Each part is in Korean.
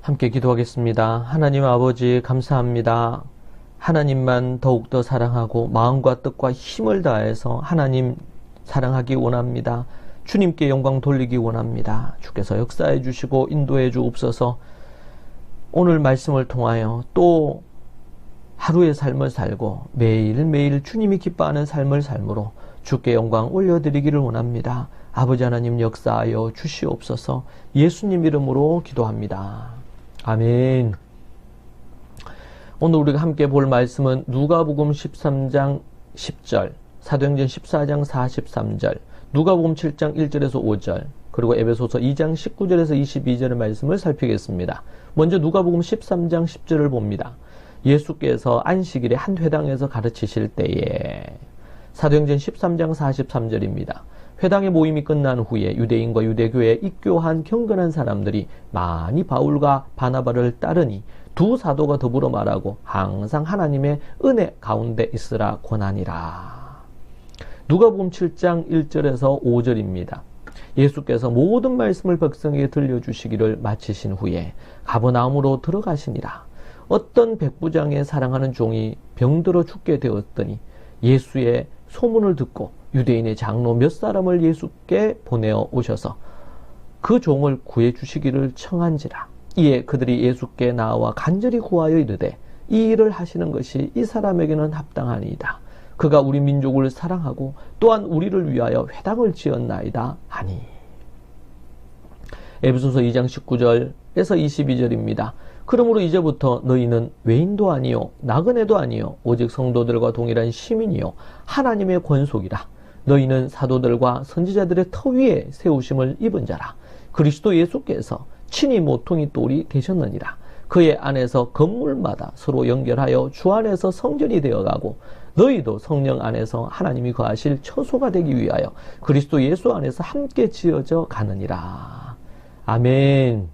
함께 기도하겠습니다. 하나님 아버지 감사합니다. 하나님만 더욱더 사랑하고 마음과 뜻과 힘을 다해서 하나님 사랑하기 원합니다. 주님께 영광 돌리기 원합니다. 주께서 역사해 주시고 인도해 주옵소서. 오늘 말씀을 통하여 또 하루의 삶을 살고 매일매일 주님이 기뻐하는 삶을 삶으로 주께 영광 올려드리기를 원합니다. 아버지 하나님 역사하여 주시옵소서. 예수님 이름으로 기도합니다. 아멘. 오늘 우리가 함께 볼 말씀은 누가복음 13장 10절, 사도행전 14장 43절, 누가복음 7장 1절에서 5절, 그리고 에베소서 2장 19절에서 22절의 말씀을 살피겠습니다. 먼저 누가복음 13장 10절을 봅니다. 예수께서 안식일에 한 회당에서 가르치실 때에, 사도행전 13장 43절입니다. 회당의 모임이 끝난 후에 유대인과 유대교에 입교한 경건한 사람들이 많이 바울과 바나바를 따르니 두 사도가 더불어 말하고 항상 하나님의 은혜 가운데 있으라 권하니라. 누가복음 7장 1절에서 5절입니다. 예수께서 모든 말씀을 백성에게 들려주시기를 마치신 후에 가버나움으로 들어가시니라. 어떤 백부장의 사랑하는 종이 병들어 죽게 되었더니 예수의 소문을 듣고 유대인의 장로 몇 사람을 예수께 보내어 오셔서 그 종을 구해 주시기를 청한지라. 이에 그들이 예수께 나와 간절히 구하여 이르되 이 일을 하시는 것이 이 사람에게는 합당하니이다. 그가 우리 민족을 사랑하고 또한 우리를 위하여 회당을 지었나이다 하니. 에베소서 2장 19절에서 22절입니다. 그러므로 이제부터 너희는 외인도 아니요 나그네도 아니요 오직 성도들과 동일한 시민이요 하나님의 권속이라. 너희는 사도들과 선지자들의 터 위에 세우심을 입은 자라. 그리스도 예수께서 친히 모퉁이 돌이 되셨느니라. 그의 안에서 건물마다 서로 연결하여 주 안에서 성전이 되어가고 너희도 성령 안에서 하나님이 거하실 처소가 되기 위하여 그리스도 예수 안에서 함께 지어져 가느니라. 아멘.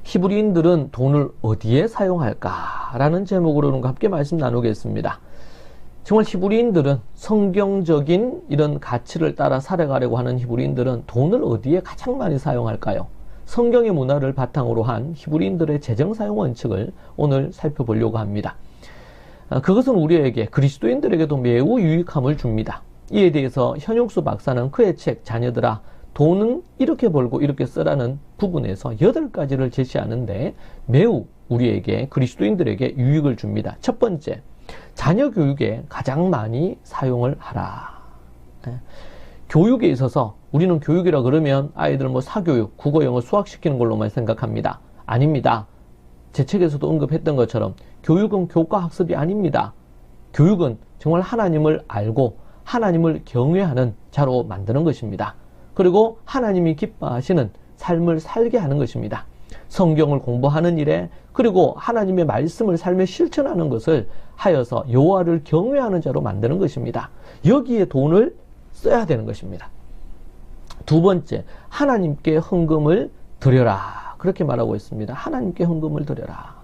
히브리인들은 돈을 어디에 사용할까라는 제목으로 함께 말씀 나누겠습니다. 정말 히브리인들은 성경적인 이런 가치를 따라 살아가려고 하는 히브리인들은 돈을 어디에 가장 많이 사용할까요? 성경의 문화를 바탕으로 한 히브리인들의 재정 사용 원칙을 오늘 살펴보려고 합니다. 그것은 우리에게 그리스도인들에게도 매우 유익함을 줍니다. 이에 대해서 현용수 박사는 그의 책 자녀들아 돈은 이렇게 벌고 이렇게 쓰라는 부분에서 8가지를 제시하는데 매우 우리에게 그리스도인들에게 유익을 줍니다. 첫 번째, 자녀 교육에 가장 많이 사용을 하라. 교육에 있어서 우리는 교육이라 그러면 아이들 사교육, 국어, 영어, 수학 시키는 걸로만 생각합니다. 아닙니다. 제 책에서도 언급했던 것처럼 교육은 교과 학습이 아닙니다. 교육은 정말 하나님을 알고 하나님을 경외하는 자로 만드는 것입니다. 그리고 하나님이 기뻐하시는 삶을 살게 하는 것입니다. 성경을 공부하는 일에 그리고 하나님의 말씀을 삶에 실천하는 것을 하여서 여호와를 경외하는 자로 만드는 것입니다. 여기에 돈을 써야 되는 것입니다. 두 번째, 하나님께 헌금을 드려라. 그렇게 말하고 있습니다. 하나님께 헌금을 드려라.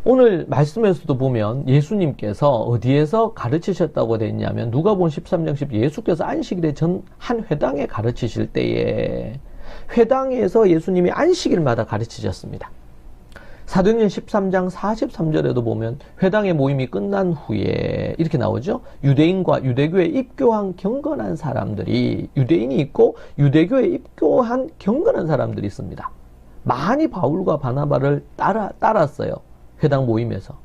오늘 말씀에서도 보면 예수님께서 어디에서 가르치셨다고 되어 있냐면 누가복음 13장 10 예수께서 안식일에 전 한 회당에 가르치실 때에 회당에서 예수님이 안식일마다 가르치셨습니다. 사도행전 13장 43절에도 보면 회당의 모임이 끝난 후에 이렇게 나오죠. 유대인과 유대교에 입교한 경건한 사람들이, 유대인이 있고 유대교에 입교한 경건한 사람들이 있습니다. 많이 바울과 바나바를 따랐어요. 회당 모임에서.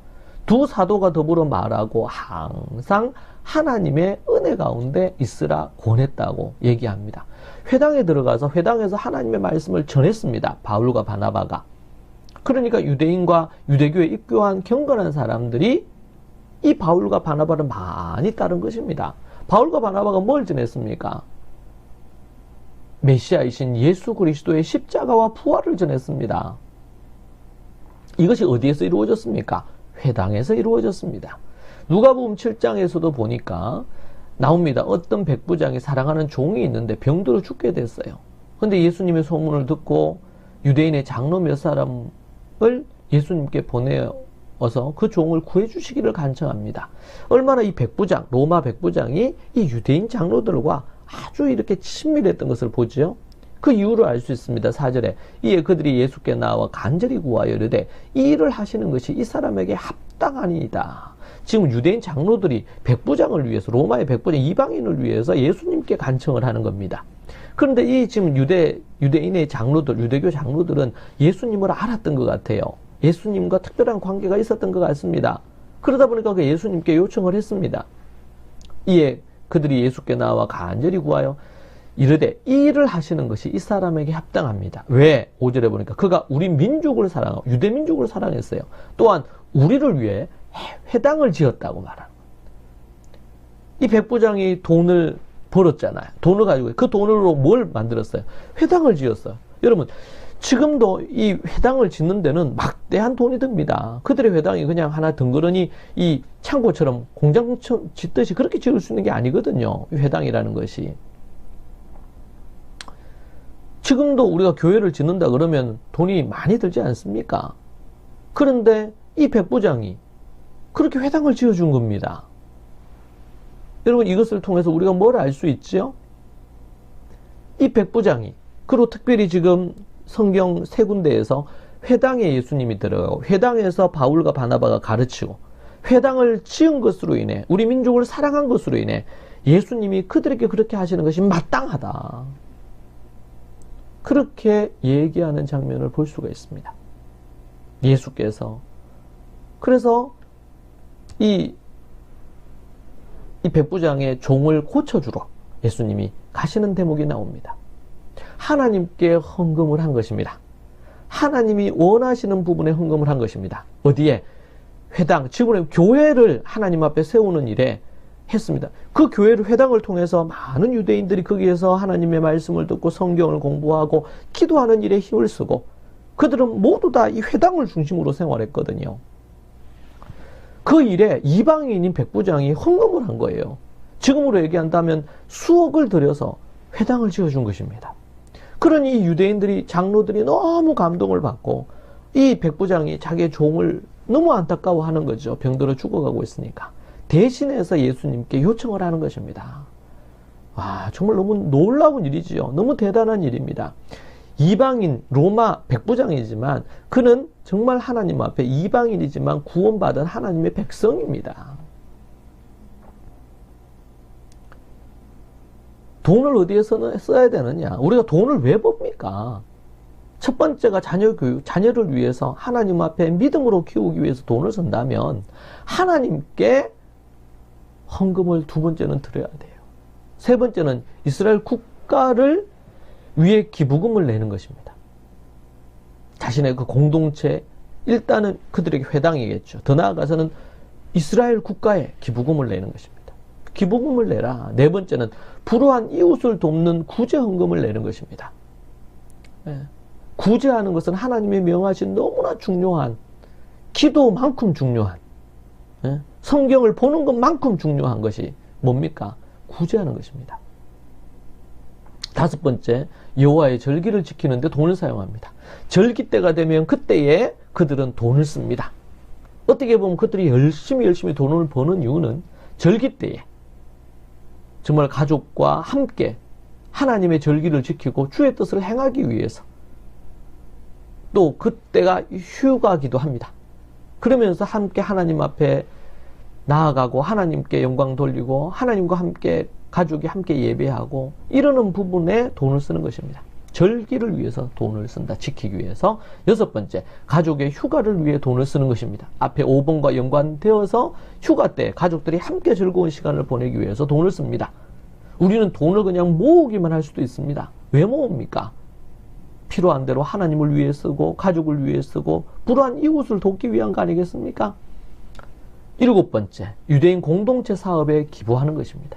두 사도가 더불어 말하고 항상 하나님의 은혜 가운데 있으라 권했다고 얘기합니다. 회당에 들어가서 회당에서 하나님의 말씀을 전했습니다. 바울과 바나바가. 그러니까 유대인과 유대교에 입교한 경건한 사람들이 이 바울과 바나바를 많이 따른 것입니다. 바울과 바나바가 뭘 전했습니까? 메시아이신 예수 그리스도의 십자가와 부활을 전했습니다. 이것이 어디에서 이루어졌습니까? 회당에서 이루어졌습니다. 누가복음 7장에서도 보니까 나옵니다. 어떤 백부장이 사랑하는 종이 있는데 병들어 죽게 됐어요. 그런데 예수님의 소문을 듣고 유대인의 장로 몇 사람을 예수님께 보내어서 그 종을 구해주시기를 간청합니다. 얼마나 이 백부장, 로마 백부장이 이 유대인 장로들과 아주 이렇게 친밀했던 것을 보죠. 그 이유를 알 수 있습니다. 4절에 이에 그들이 예수께 나와 간절히 구하여 이르되 이 일을 하시는 것이 이 사람에게 합당하니이다. 지금 유대인 장로들이 백부장을 위해서, 로마의 백부장 이방인을 위해서 예수님께 간청을 하는 겁니다. 그런데 이 지금 유대인의 장로들, 유대교 장로들은 예수님을 알았던 것 같아요. 예수님과 특별한 관계가 있었던 것 같습니다. 그러다 보니까 그 예수님께 요청을 했습니다. 이에 그들이 예수께 나와 간절히 구하여 이르되 이 일을 하시는 것이 이 사람에게 합당합니다. 왜? 5절에 보니까 그가 우리 민족을 사랑하고 유대 민족을 사랑했어요. 또한 우리를 위해 회당을 지었다고 말하는 거예요. 이 백부장이 돈을 벌었잖아요. 돈을 가지고 그 돈으로 뭘 만들었어요? 회당을 지었어요. 여러분, 지금도 이 회당을 짓는 데는 막대한 돈이 듭니다. 그들의 회당이 그냥 하나 덩그러니 이 창고처럼 공장 짓듯이 그렇게 지을 수 있는 게 아니거든요. 회당이라는 것이. 지금도 우리가 교회를 짓는다 그러면 돈이 많이 들지 않습니까? 그런데 이 백부장이 그렇게 회당을 지어준 겁니다. 여러분, 이것을 통해서 우리가 뭘 알 수 있죠? 이 백부장이, 그리고 특별히 지금 성경 세 군데에서 회당에 예수님이 들어가고 회당에서 바울과 바나바가 가르치고 회당을 지은 것으로 인해 우리 민족을 사랑한 것으로 인해 예수님이 그들에게 그렇게 하시는 것이 마땅하다. 그렇게 얘기하는 장면을 볼 수가 있습니다. 예수께서. 그래서 이 백부장의 종을 고쳐주러 예수님이 가시는 대목이 나옵니다. 하나님께 헌금을 한 것입니다. 하나님이 원하시는 부분에 헌금을 한 것입니다. 어디에? 회당, 지금은 교회를 하나님 앞에 세우는 일에 했습니다. 그 교회를, 회당을 통해서 많은 유대인들이 거기에서 하나님의 말씀을 듣고 성경을 공부하고 기도하는 일에 힘을 쓰고 그들은 모두 다 이 회당을 중심으로 생활했거든요. 그 일에 이방인인 백부장이 헌금을 한 거예요. 지금으로 얘기한다면 수억을 들여서 회당을 지어준 것입니다. 그러니 유대인들이, 장로들이 너무 감동을 받고 이 백부장이 자기의 종을 너무 안타까워하는 거죠. 병들어 죽어가고 있으니까. 대신해서 예수님께 요청을 하는 것입니다. 와, 정말 너무 놀라운 일이지요. 너무 대단한 일입니다. 이방인, 로마 백부장이지만 그는 정말 하나님 앞에 이방인이지만 구원받은 하나님의 백성입니다. 돈을 어디에 써야 되느냐? 우리가 돈을 왜 법니까? 첫 번째가 자녀 교육, 자녀를 위해서 하나님 앞에 믿음으로 키우기 위해서 돈을 쓴다면 하나님께 헌금을 두 번째는 드려야 돼요. 세 번째는 이스라엘 국가를 위해 기부금을 내는 것입니다. 자신의 그 공동체, 일단은 그들에게 회당이겠죠. 더 나아가서는 이스라엘 국가에 기부금을 내는 것입니다. 기부금을 내라. 네 번째는 불우한 이웃을 돕는 구제 헌금을 내는 것입니다. 구제하는 것은 하나님의 명하신 너무나 중요한, 기도만큼 중요한, 성경을 보는 것만큼 중요한 것이 뭡니까? 구제하는 것입니다. 다섯 번째, 여호와의 절기를 지키는데 돈을 사용합니다. 절기 때가 되면 그때에 그들은 돈을 씁니다. 어떻게 보면 그들이 열심히 돈을 버는 이유는 절기 때에 정말 가족과 함께 하나님의 절기를 지키고 주의 뜻을 행하기 위해서, 또 그때가 휴가기도 합니다. 그러면서 함께 하나님 앞에 나아가고 하나님께 영광 돌리고 하나님과 함께 가족이 함께 예배하고 이러는 부분에 돈을 쓰는 것입니다. 절기를 위해서 돈을 쓴다. 지키기 위해서. 여섯 번째, 가족의 휴가를 위해 돈을 쓰는 것입니다. 앞에 5번과 연관되어서 휴가 때 가족들이 함께 즐거운 시간을 보내기 위해서 돈을 씁니다. 우리는 돈을 그냥 모으기만 할 수도 있습니다. 왜 모읍니까? 필요한 대로 하나님을 위해 쓰고 가족을 위해 쓰고 불우한 이웃을 돕기 위한 거 아니겠습니까? 일곱 번째, 유대인 공동체 사업에 기부하는 것입니다.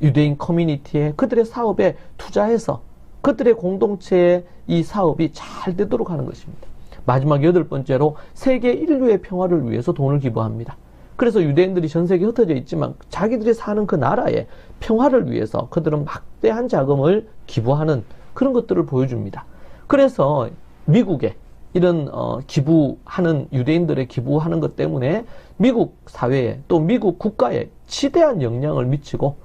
유대인 커뮤니티에, 그들의 사업에 투자해서 그들의 공동체의 이 사업이 잘 되도록 하는 것입니다. 마지막 여덟 번째로 세계 인류의 평화를 위해서 돈을 기부합니다. 그래서 유대인들이 전 세계에 흩어져 있지만 자기들이 사는 그 나라의 평화를 위해서 그들은 막대한 자금을 기부하는 그런 것들을 보여줍니다. 그래서 미국에 이런 기부하는, 유대인들의 기부하는 것 때문에 미국 사회에 또 미국 국가에 지대한 영향을 미치고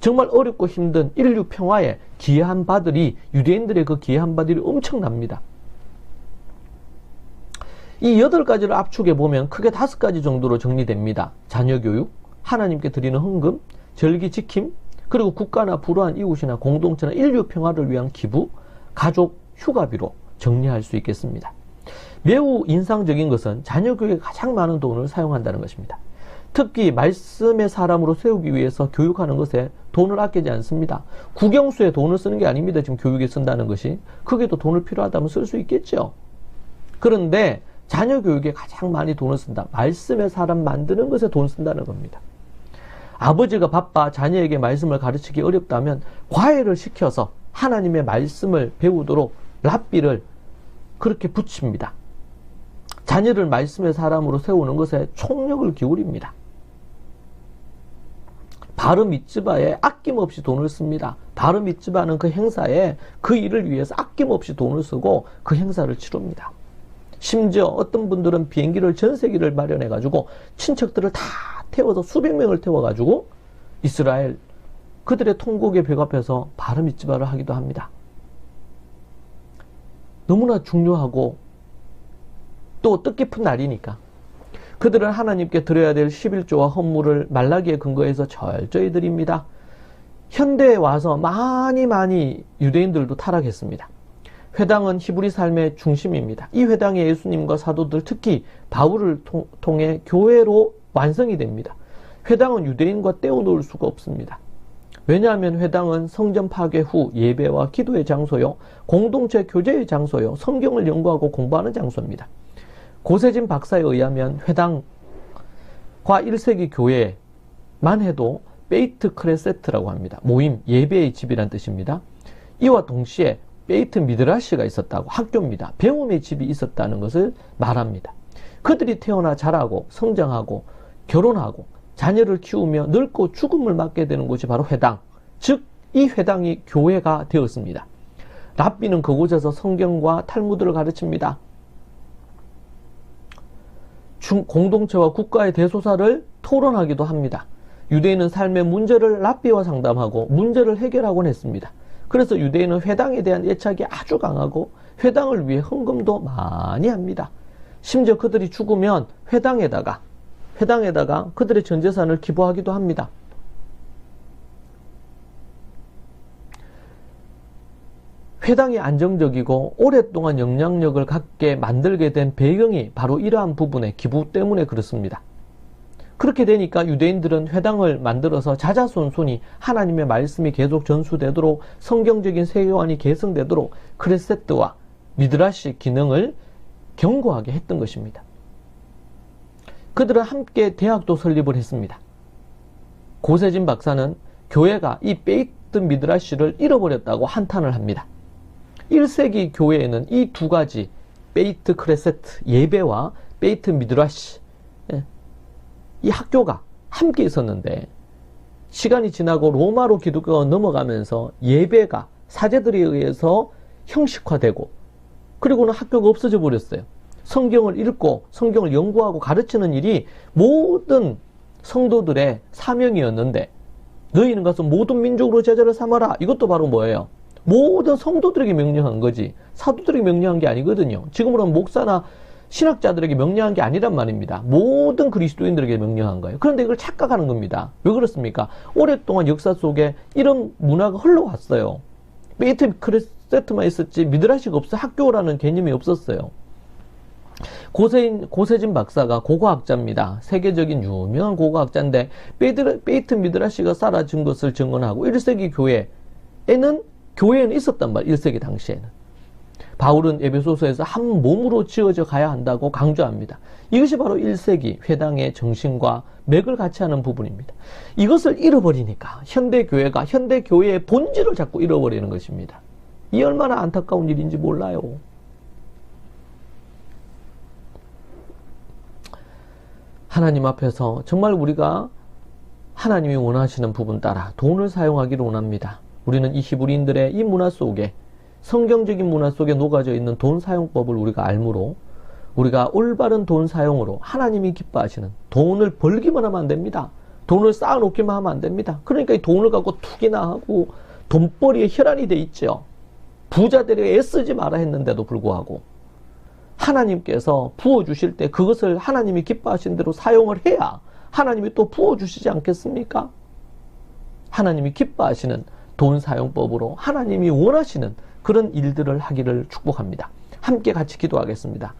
정말 어렵고 힘든 인류 평화의 기여한 바들이, 유대인들의 그 기여한 바들이 엄청납니다. 이 8가지를 압축해 보면 크게 5가지 정도로 정리됩니다. 자녀교육, 하나님께 드리는 헌금, 절기 지킴, 그리고 국가나 불우한 이웃이나 공동체나 인류 평화를 위한 기부, 가족 휴가비로 정리할 수 있겠습니다. 매우 인상적인 것은 자녀교육에 가장 많은 돈을 사용한다는 것입니다. 특히 말씀의 사람으로 세우기 위해서 교육하는 것에 돈을 아끼지 않습니다. 국영수에 돈을 쓰는 게 아닙니다. 지금 교육에 쓴다는 것이. 그게도 돈을 필요하다면 쓸 수 있겠죠. 그런데 자녀 교육에 가장 많이 돈을 쓴다. 말씀의 사람 만드는 것에 돈 쓴다는 겁니다. 아버지가 바빠 자녀에게 말씀을 가르치기 어렵다면 과외를 시켜서 하나님의 말씀을 배우도록 랍비를 그렇게 붙입니다. 자녀를 말씀의 사람으로 세우는 것에 총력을 기울입니다. 바르 미츠바에 아낌없이 돈을 씁니다. 바르 미츠바는 그 행사에 그 일을 위해서 아낌없이 돈을 쓰고 그 행사를 치릅니다. 심지어 어떤 분들은 비행기를 전세기를 마련해가지고 친척들을 다 태워서 수백 명을 태워가지고 이스라엘 그들의 통곡에 배갑해서 바르 미츠바를 하기도 합니다. 너무나 중요하고 또 뜻깊은 날이니까 그들은 하나님께 드려야 될 11조와 헌물을 말라기에 근거해서 철저히 드립니다. 현대에 와서 많이 유대인들도 타락했습니다. 회당은 히브리 삶의 중심입니다. 이 회당에 예수님과 사도들, 특히 바울을 통해 교회로 완성이 됩니다. 회당은 유대인과 떼어놓을 수가 없습니다. 왜냐하면 회당은 성전 파괴 후 예배와 기도의 장소요, 공동체 교제의 장소요, 성경을 연구하고 공부하는 장소입니다. 고세진 박사에 의하면 회당과 1세기 교회만 해도 베이트 크레세트라고 합니다. 모임, 예배의 집이란 뜻입니다. 이와 동시에 베이트 미드라시가 있었다고, 학교입니다. 배움의 집이 있었다는 것을 말합니다. 그들이 태어나 자라고 성장하고 결혼하고 자녀를 키우며 늙고 죽음을 맞게 되는 곳이 바로 회당, 즉 이 회당이 교회가 되었습니다. 랍비는 그곳에서 성경과 탈무드를 가르칩니다. 공동체와 국가의 대소사를 토론하기도 합니다. 유대인은 삶의 문제를 랍비와 상담하고 문제를 해결하곤 했습니다. 그래서 유대인은 회당에 대한 애착이 아주 강하고 회당을 위해 헌금도 많이 합니다. 심지어 그들이 죽으면 회당에다가 그들의 전 재산을 기부하기도 합니다. 회당이 안정적이고 오랫동안 영향력을 갖게 만들게 된 배경이 바로 이러한 부분의 기부 때문에 그렇습니다. 그렇게 되니까 유대인들은 회당을 만들어서 자자손손이 하나님의 말씀이 계속 전수되도록, 성경적인 세계관이 개성되도록 크레세트와 미드라시 기능을 견고하게 했던 것입니다. 그들은 함께 대학도 설립을 했습니다. 고세진 박사는 교회가 이 베이트 미드라시를 잃어버렸다고 한탄을 합니다. 1세기 교회에는 이 두 가지, 베이트 크레세트, 예배와 베이트 미드라시, 이 학교가 함께 있었는데 시간이 지나고 로마로 기독교가 넘어가면서 예배가 사제들에 의해서 형식화되고 그리고는 학교가 없어져 버렸어요. 성경을 읽고 성경을 연구하고 가르치는 일이 모든 성도들의 사명이었는데, 너희는 가서 모든 민족으로 제자를 삼아라. 이것도 바로 뭐예요? 모든 성도들에게 명령한 거지 사도들에게 명령한 게 아니거든요. 지금으로는 목사나 신학자들에게 명령한 게 아니란 말입니다. 모든 그리스도인들에게 명령한 거예요. 그런데 이걸 착각하는 겁니다. 왜 그렇습니까? 오랫동안 역사 속에 이런 문화가 흘러왔어요. 베이트 크레세트만 있었지 미드라시가 없어, 학교라는 개념이 없었어요. 고세진 박사가 고고학자입니다. 세계적인 유명한 고고학자인데 베이트 미드라시가 사라진 것을 증언하고 1세기 교회에는 있었단 말이에요. 1세기 당시에는. 바울은 에베소서에서 한 몸으로 지어져 가야 한다고 강조합니다. 이것이 바로 1세기 회당의 정신과 맥을 같이 하는 부분입니다. 이것을 잃어버리니까 현대교회가 현대교회의 본질을 자꾸 잃어버리는 것입니다. 이 얼마나 안타까운 일인지 몰라요. 하나님 앞에서 정말 우리가 하나님이 원하시는 부분 따라 돈을 사용하기를 원합니다. 우리는 이 히브리인들의 이 문화 속에, 성경적인 문화 속에 녹아져 있는 돈 사용법을 우리가 알므로 우리가 올바른 돈 사용으로 하나님이 기뻐하시는, 돈을 벌기만 하면 안 됩니다. 돈을 쌓아놓기만 하면 안 됩니다. 그러니까 이 돈을 갖고 투기나 하고 돈벌이에 혈안이 돼 있죠. 부자들이 애쓰지 마라 했는데도 불구하고 하나님께서 부어주실 때 그것을 하나님이 기뻐하신 대로 사용을 해야 하나님이 또 부어주시지 않겠습니까? 하나님이 기뻐하시는 돈 사용법으로 하나님이 원하시는 그런 일들을 하기를 축복합니다. 함께 같이 기도하겠습니다.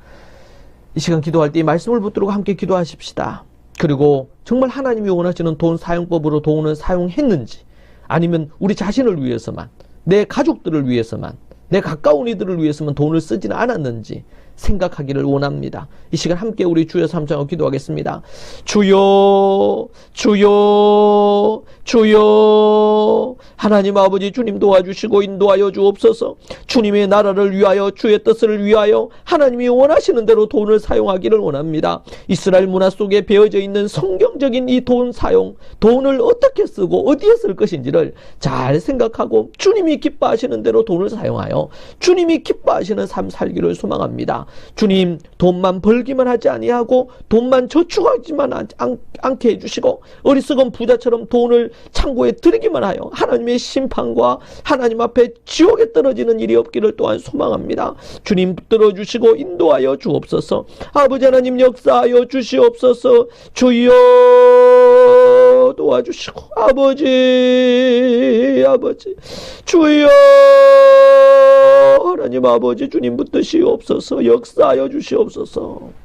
이 시간 기도할 때 이 말씀을 붙들고 함께 기도하십시다. 그리고 정말 하나님이 원하시는 돈 사용법으로 돈을 사용했는지, 아니면 우리 자신을 위해서만, 내 가족들을 위해서만, 내 가까운 이들을 위해서만 돈을 쓰지는 않았는지 생각하기를 원합니다. 이 시간 함께 우리 주여 삼창하고 기도하겠습니다. 주여, 주여, 주여. 하나님 아버지, 주님 도와주시고 인도하여 주옵소서. 주님의 나라를 위하여, 주의 뜻을 위하여 하나님이 원하시는 대로 돈을 사용하기를 원합니다. 이스라엘 문화 속에 배어져 있는 성경적인 이 돈 사용, 돈을 어떻게 쓰고 어디에 쓸 것인지를 잘 생각하고 주님이 기뻐하시는 대로 돈을 사용하여 주님이 기뻐하시는 삶 살기를 소망합니다. 주님, 돈만 벌기만 하지 아니하고 돈만 저축하지만 않게 해주시고 어리석은 부자처럼 돈을 창고에 들이기만 하여 하나님의 심판과 하나님 앞에 지옥에 떨어지는 일이 없기를 또한 소망합니다. 주님 붙들어주시고 인도하여 주옵소서. 아버지 하나님 역사하여 주시옵소서. 주여 도와주시고 아버지 주여 하나님 아버지 주님 붙드시옵소서. 역사하여 주시옵소서.